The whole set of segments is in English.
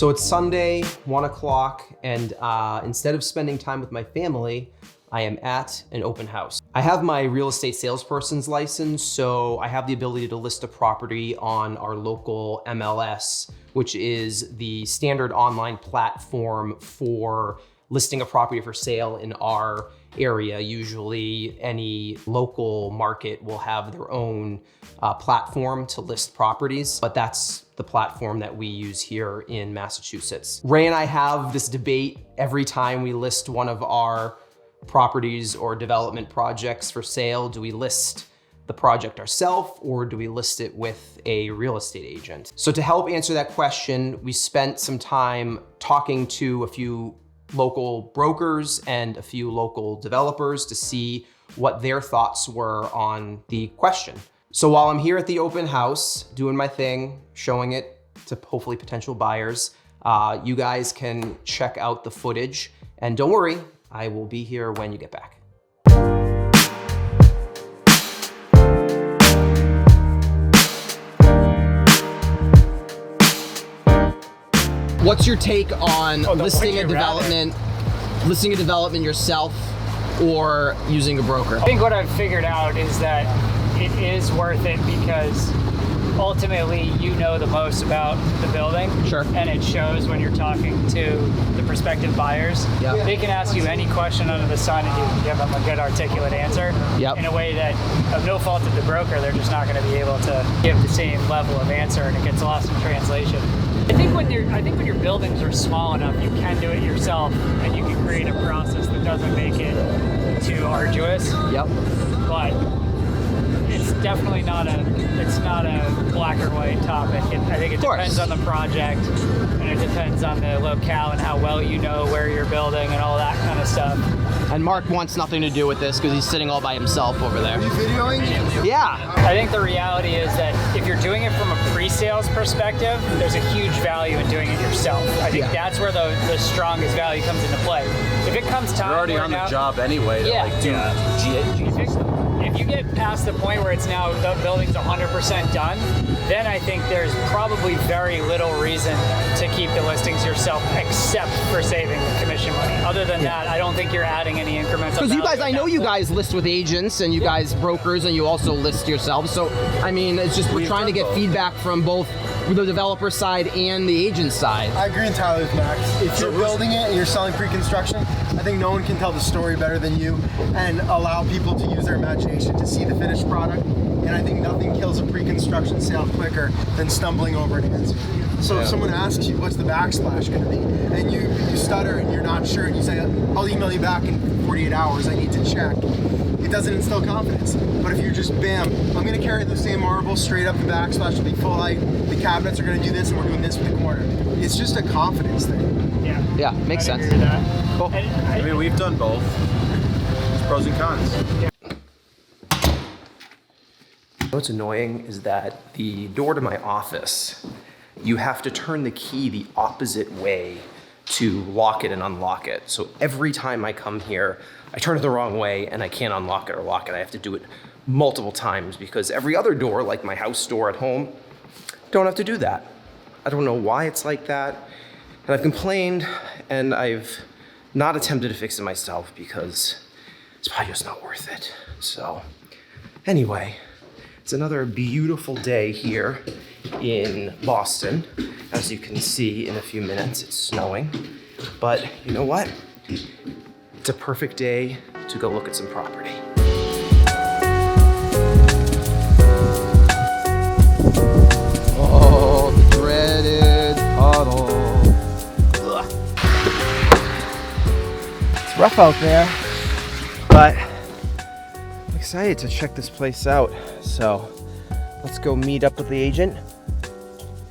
So it's Sunday, 1 o'clock, and instead of spending time with my family, I am at an open house. I have my real estate salesperson's license, so I have the ability to list a property on our local MLS, which is the standard online platform for listing a property for sale in our area. Usually any local market will have their own platform to list properties, but that's the platform that we use here in Massachusetts. Ray and I have this debate every time we list one of our properties or development projects for sale. Do we list the project ourselves or do we list it with a real estate agent? So to help answer that question, we spent some time talking to a few local brokers and a few local developers to see what their thoughts were on the question. So while I'm here at the open house, doing my thing, showing it to hopefully potential buyers, you guys can check out the footage. And don't worry, I will be here when you get back. What's your take on listing a development yourself or using a broker? I think what I've figured out is that it is worth it because ultimately you know the most about the building. Sure. And it shows when you're talking to the prospective buyers. Yep. They can ask you any question under the sun and you can give them a good articulate answer. Yep. In a way that, of no fault of the broker, they're just not going to be able to give the same level of answer and it gets lost in translation. I think when your buildings are small enough, you can do it yourself and you can create a process that doesn't make it too arduous. Yep. But it's definitely not a black or white topic. I think it depends on the project and it depends on the locale and how well you know where you're building and all that kind of stuff. And Mark wants nothing to do with this because he's sitting all by himself over there. Are you videoing? Yeah. I think the reality is that if you're doing it from a pre-sales perspective, there's a huge value in doing it yourself. I think that's where the strongest value comes into play. If it comes time, you're already on the job anyway. If you get past the point where it's now the building's 100% done, then I think there's probably very little reason to keep the listings yourself, except for saving the commission money. Other than that, I don't think you're adding any incremental. Because you guys, I know you guys list with agents and you guys brokers and you also list yourselves. So, I mean, it's just we're trying to get feedback from both the developer side and the agent side. I agree entirely with Max. If you're building it and you're selling pre-construction, I think no one can tell the story better than you and allow people to use their imagination to see the finished product. And I think nothing kills a pre-construction sale quicker than stumbling over an answer. So if someone asks you, what's the backsplash going to be? And you stutter and you're not sure and you say, I'll email you back in 48 hours, I need to check. It doesn't instill confidence. But if you're just, bam, I'm going to carry the same marble straight up, the backsplash will be full height, the cabinets are going to do this and we're doing this with the corner. It's just a confidence thing. Yeah, makes sense. Agree with that. Cool. I mean, we've done both. There's pros and cons. What's annoying is that the door to my office, you have to turn the key the opposite way to lock it and unlock it. So every time I come here, I turn it the wrong way and I can't unlock it or lock it. I have to do it multiple times because every other door, like my house door at home, don't have to do that. I don't know why it's like that. And I've complained and I've not attempted to fix it myself because it's probably just not worth it. So anyway, it's another beautiful day here in Boston. As you can see in a few minutes, it's snowing. But you know what? It's a perfect day to go look at some property. Oh, the dreaded puddle. Ugh. It's rough out there, but I'm excited to check this place out. So let's go meet up with the agent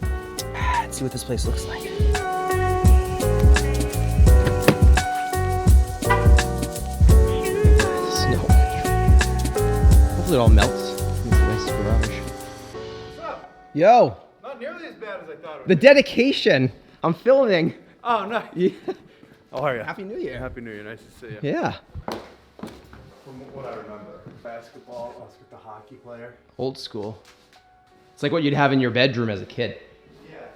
and see what this place looks like. Snow. Hopefully it all melts in this nice garage. What's up? Yo. Not nearly as bad as I thought it would The be. dedication. I'm filming. Oh, nice. Yeah. How are you? Happy New Year. Happy New Year. Nice to see you. Yeah. From what I remember, basketball, I was with the hockey player. Old school. It's like what you'd have in your bedroom as a kid. Yeah.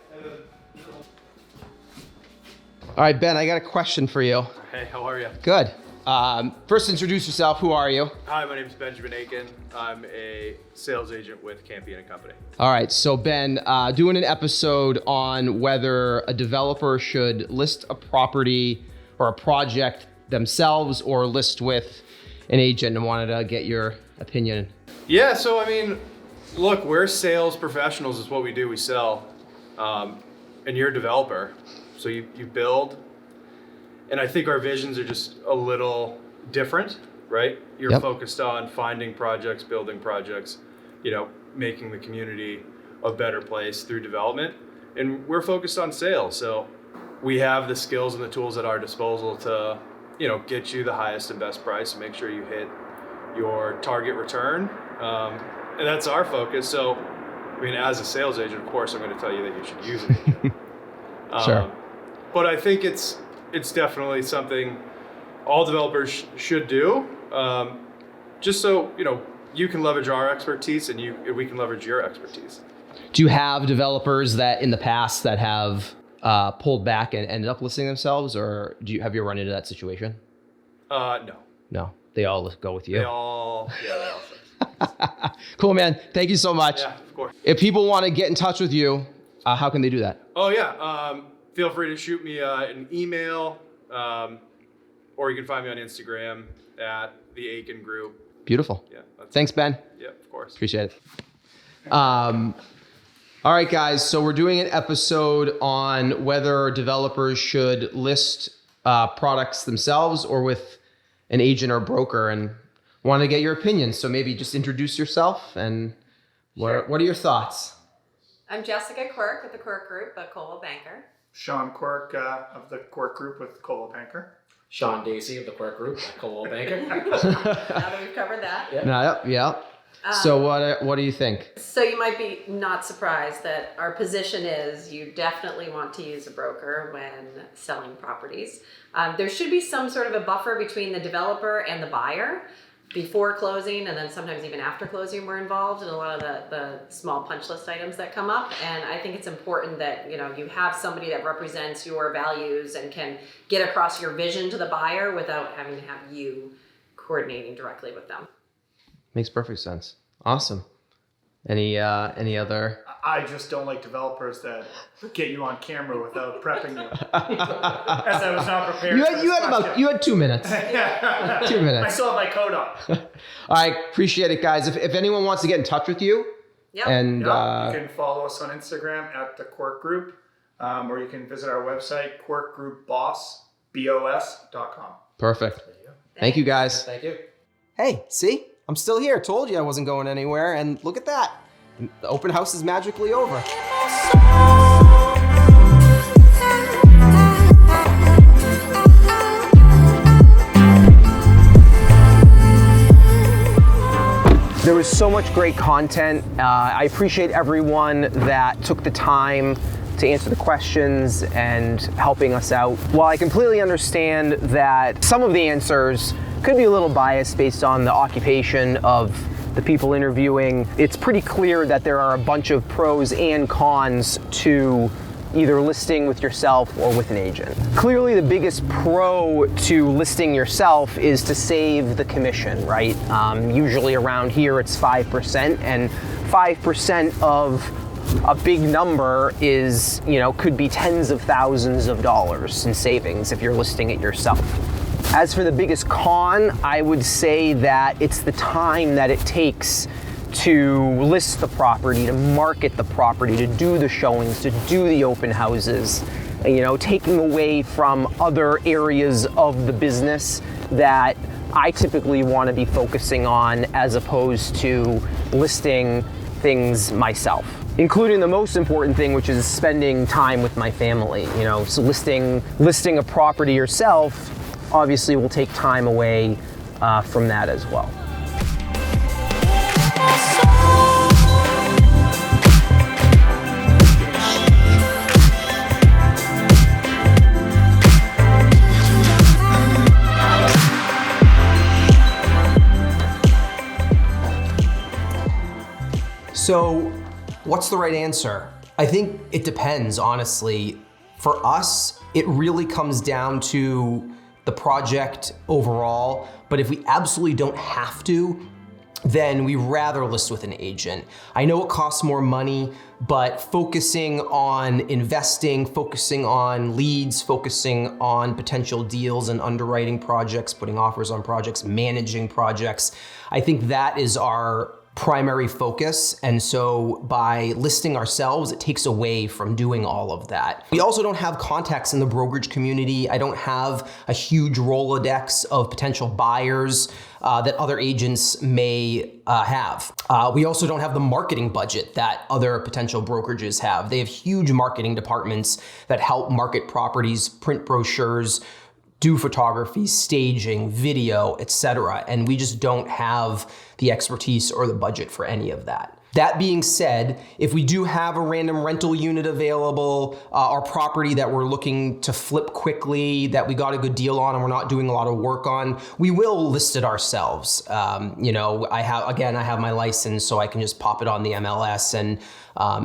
All right, Ben, I got a question for you. Hey, how are you? Good. First, introduce yourself. Who are you? Hi, my name is Benjamin Aiken. I'm a sales agent with Campion & Company. All right, so Ben, doing an episode on whether a developer should list a property or a project themselves or list with an agent, and wanted to get your opinion. Yeah, so I mean, look, we're sales professionals is what we do. We sell. And you're a developer, so you build. And I think our visions are just a little different, right? You're Yep. focused on finding projects, building projects, making the community a better place through development. And we're focused on sales. So we have the skills and the tools at our disposal to, get you the highest and best price and make sure you hit your target return. And that's our focus. So, I mean, as a sales agent, of course, I'm going to tell you that you should use an agent. Sure. But I think it's definitely something all developers should do, just so you can leverage our expertise and we can leverage your expertise. Do you have developers that in the past that have pulled back and ended up listing themselves, or have you run into that situation? No. No, they all go with you. They all say. Cool, man. Thank you so much. Yeah, of course. If people want to get in touch with you, how can they do that? Oh yeah. Feel free to shoot me an email, or you can find me on Instagram at the Aiken Group. Beautiful. Yeah. Thanks, Ben. Yeah, of course. Appreciate it. All right, guys. So we're doing an episode on whether developers should list products themselves or with an agent or broker, and want to get your opinion. So maybe just introduce yourself and what are your thoughts? I'm Jessica Quirk with the Quirk Group, a Coldwell Banker. Sean Quirk of the Quirk Group with Coldwell Banker. Sean Dacey of the Quirk Group at Coldwell Banker. Now that we've covered that. Yeah. So what do you think? So you might be not surprised that our position is you definitely want to use a broker when selling properties. There should be some sort of a buffer between the developer and the buyer before closing, and then sometimes even after closing we're involved in a lot of the small punch list items that come up. And I think it's important that you have somebody that represents your values and can get across your vision to the buyer without having to have you coordinating directly with them. Makes perfect sense. Awesome. Any other? I just don't like developers that get you on camera without prepping you. As I was not prepared. You had 2 minutes. 2 minutes. I still have my coat on. All right, appreciate it, guys. If anyone wants to get in touch with you, Yep. and You can follow us on Instagram at the Quirk Group, or you can visit our website, quirkgroupboss.com. perfect. Thank you, guys. Thank you. Hey, see, I'm still here. Told you I wasn't going anywhere, and look at that. The open house is magically over. There was so much great content. I appreciate everyone that took the time to answer the questions and helping us out. While I completely understand that some of the answers could be a little biased based on the occupation of the people interviewing, it's pretty clear that there are a bunch of pros and cons to either listing with yourself or with an agent. Clearly the biggest pro to listing yourself is to save the commission, right? Usually around here it's 5%, and 5% of a big number is, could be tens of thousands of dollars in savings if you're listing it yourself. As for the biggest con, I would say that it's the time that it takes to list the property, to market the property, to do the showings, to do the open houses, taking away from other areas of the business that I typically want to be focusing on as opposed to listing things myself, including the most important thing, which is spending time with my family. So listing a property yourself obviously will take time away from that as well. So what's the right answer? I think it depends, honestly. For us, it really comes down to the project overall, but if we absolutely don't have to, then we rather list with an agent. I know it costs more money, but focusing on investing, focusing on leads, focusing on potential deals and underwriting projects, putting offers on projects, managing projects, I think that is our primary focus. And so by listing ourselves, it takes away from doing all of that. We also don't have contacts in the brokerage community. I don't have a huge Rolodex of potential buyers that other agents may have. We also don't have the marketing budget that other potential brokerages have. They have huge marketing departments that help market properties, print brochures, do photography, staging, video, etc. And we just don't have the expertise or the budget for any of that. That being said, if we do have a random rental unit available, our property that we're looking to flip quickly, that we got a good deal on and we're not doing a lot of work on, we will list it ourselves. I have my license, so I can just pop it on the MLS, and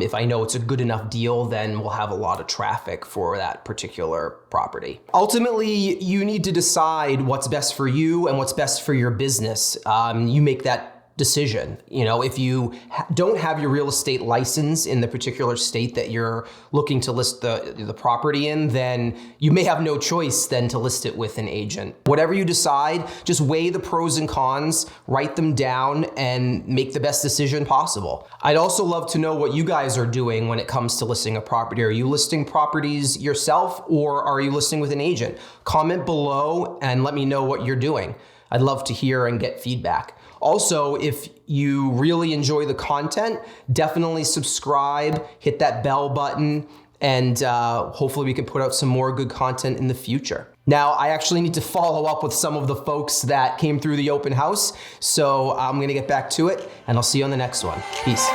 if I know it's a good enough deal, then we'll have a lot of traffic for that particular property. Ultimately, you need to decide what's best for you and what's best for your business. You make that decision. If you don't have your real estate license in the particular state that you're looking to list the property in, then you may have no choice than to list it with an agent. Whatever you decide, just weigh the pros and cons, write them down, and make the best decision possible. I'd also love to know what you guys are doing when it comes to listing a property. Are you listing properties yourself, or are you listing with an agent? Comment below and let me know what you're doing. I'd love to hear and get feedback. Also, if you really enjoy the content, definitely subscribe, hit that bell button, and hopefully we can put out some more good content in the future. Now, I actually need to follow up with some of the folks that came through the open house, so I'm gonna get back to it, and I'll see you on the next one. Peace.